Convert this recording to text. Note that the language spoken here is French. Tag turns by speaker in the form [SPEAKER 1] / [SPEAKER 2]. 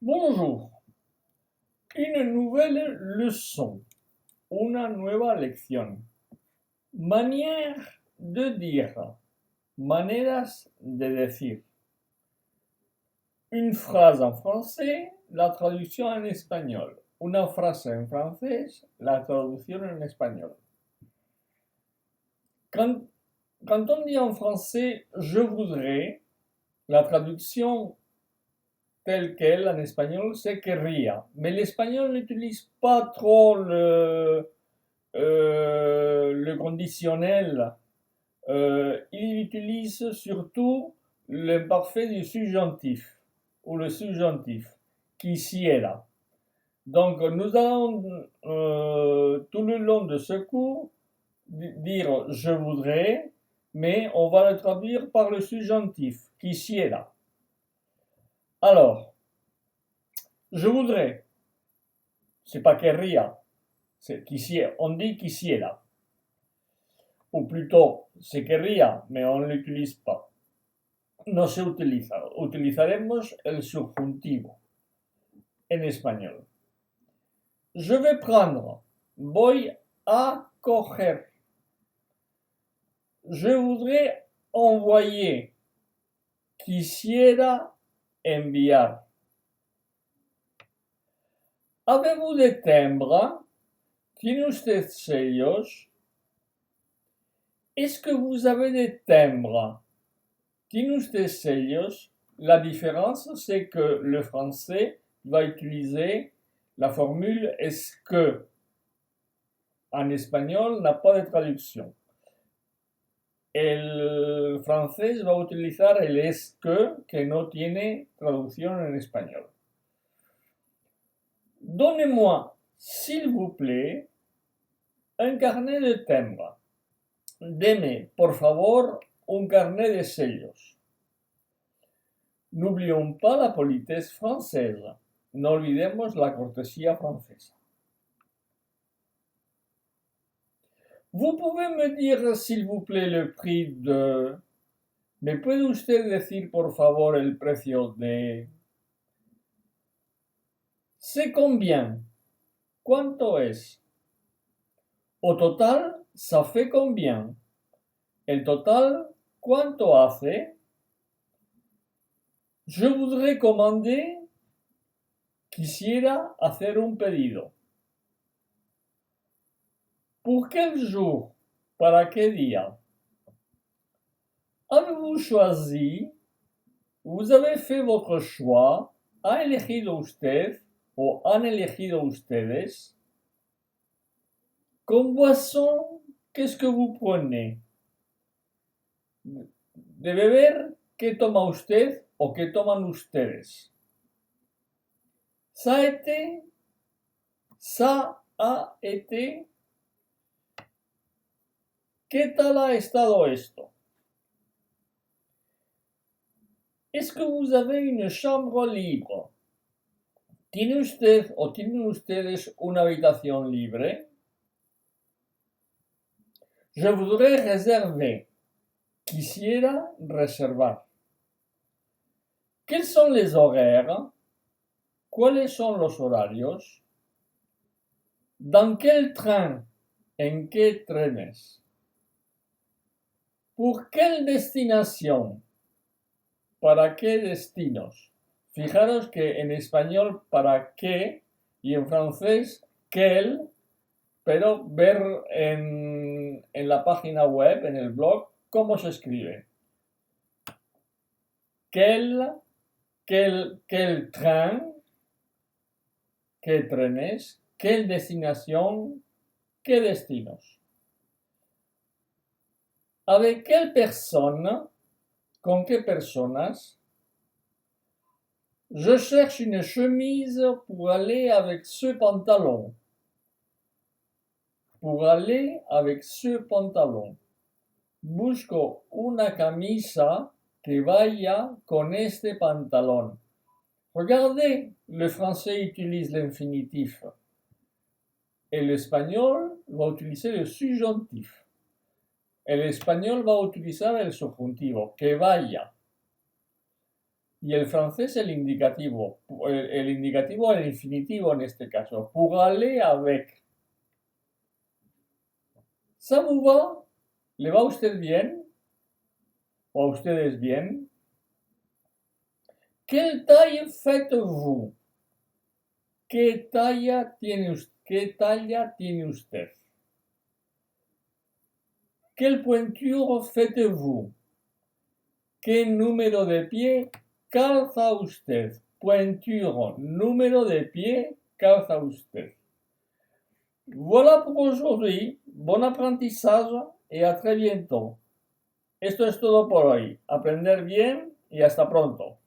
[SPEAKER 1] Bonjour, une nouvelle leçon, una nueva lección. Manière de dire, maneras de decir. Une phrase en français, la traduction en espagnol. Una frase en francés, la traduction en espagnol. Quand on dit en français je voudrais, la traduction telle qu'elle en espagnol, c'est querría. Mais l'espagnol n'utilise pas trop le conditionnel. Il utilise surtout l'imparfait du subjonctif ou le subjonctif, quisiera. Donc nous allons tout le long de ce cours dire je voudrais, mais on va le traduire par le subjonctif, quisiera. Alors, je voudrais, c'est pas querría, c'est quisiera, on dit quisiera. Ou plutôt, se querría, mais on ne l'utilise pas. No se utiliza. Utilizaremos el subjuntivo en espagnol. Je vais prendre, voy a coger. Je voudrais envoyer, quisiera enviar. ¿Avez-vous des timbres? ¿Tiene usted sellos? Est-ce que vous avez des timbres? ¿Tiene usted sellos? La différence, c'est que le français va utiliser la formule est-ce que. En espagnol n'a pas de traduction. El francés va a utilizar el es que no tiene traducción en español. Donnez-moi, s'il vous plaît, un carnet de timbres. Deme, por favor, un carnet de sellos. N'oublions pas la politesse française. No olvidemos la cortesía francesa. Vous pouvez me dire, s'il vous plaît, le prix de... ¿Me puede usted decir, por favor, el precio de... C'est combien? ¿Cuánto es? Au total, ça fait combien? El total, ¿cuánto hace? Je voudrais commander, quisiera hacer un pedido. Pour quel jour? ¿Para qué día? Avez-vous choisi? Vous avez fait votre choix. ¿Ha elegido usted? ¿O han elegido ustedes? Comme boisson, qu'est-ce que vous prenez? De beber, ¿qué toma usted o qué toman ustedes? Ça a été, ça ha été. ¿Qué tal ha estado esto? Est-ce que vous avez une chambre libre? ¿Tiene usted o tienen ustedes una habitación libre? Je voudrais réserver. Quisiera reservar. ¿Quels sont les horaires? ¿Cuáles son los horarios? ¿Dans quel train? ¿En qué trenes? ¿Pour quelle destination? ¿Para qué destinos? Fijaros que en español para qué y en francés quel, pero ver en la página web, en el blog, cómo se escribe. Quel train, qué trenes, quelle destination, qué destinos. Avec quelle personne, con qué personas. Je cherche une chemise pour aller avec ce pantalon. Pour aller avec ce pantalon. Busco una camisa que vaya con este pantalón. Regardez, le français utilise l'infinitif et l'espagnol va utiliser le subjonctif. El español va a utilizar el subjuntivo, que vaya. Y el francés el indicativo el infinitivo en este caso. Pour aller avec. ¿Ça vous va? ¿Le va a usted bien? ¿O a ustedes bien? ¿Quelle taille faites-vous? ¿Qué talla tiene usted? ¿Quelle pointure faites-vous? ¿Qué número de pie calza usted? Pointure, número de pie calza usted. Voilà pour aujourd'hui. Bon apprentissage et à très bientôt. Esto es todo por hoy. Aprender bien y hasta pronto.